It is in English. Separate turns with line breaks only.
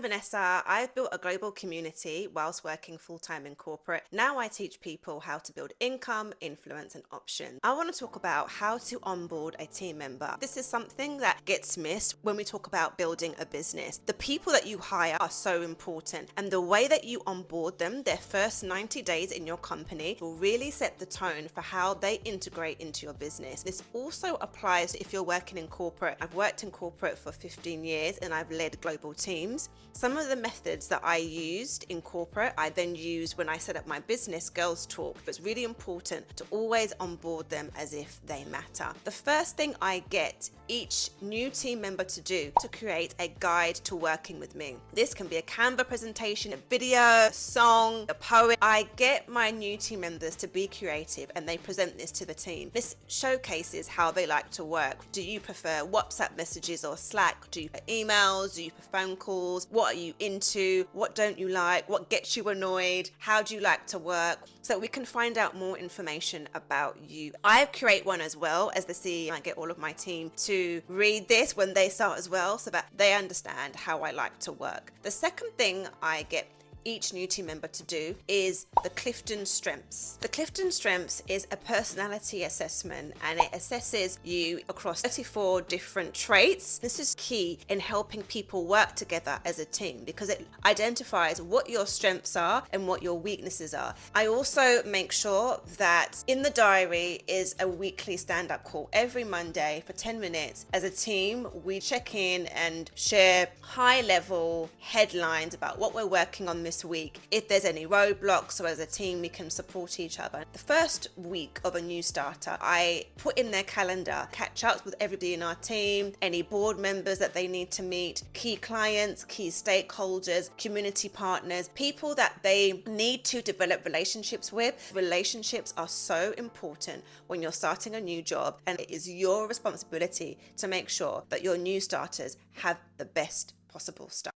I'm Vanessa. I've built a global community whilst working full-time in corporate. Now I teach people how to build income, influence, and options. I want to talk about how to onboard a team member. This is something that gets missed when we talk about building a business. The people that you hire are so important, and the way that you onboard them, their first 90 days in your company, will really set the tone for how they integrate into your business. This also applies if you're working in corporate. I've worked in corporate for 15 years and I've led global teams. Some of the methods that I used in corporate, I then used when I set up my business, Girls Talk. It's really important to always onboard them as if they matter. The first thing I get each new team member to do to create a guide to working with me. This can be a Canva presentation, a video, a song, a poem. I get my new team members to be creative and they present this to the team. This showcases how they like to work. Do you prefer WhatsApp messages or Slack? Do you prefer emails? Do you prefer phone calls? What are you into? What don't you like? What gets you annoyed? How do you like to work? So we can find out more information about you. I create one as well as the CEO. I get all of my team to read this when they start as well so that they understand how I like to work. The second thing I get each new team member to do is the Clifton Strengths. The Clifton Strengths is a personality assessment and it assesses you across 34 different traits. This is key in helping people work together as a team because it identifies what your strengths are and what your weaknesses are. I also make sure that in the diary is a weekly stand-up call every Monday for 10 minutes. As a team, we check in and share high-level headlines about what we're working on this week. If there's any roadblocks, so as a team we can support each other. The first week of a new starter, I put in their calendar catch ups with everybody in our team, any board members that they need to meet, key clients, key stakeholders, community partners, people that they need to develop relationships with. Relationships are so important when you're starting a new job, and it is your responsibility to make sure that your new starters have the best possible start.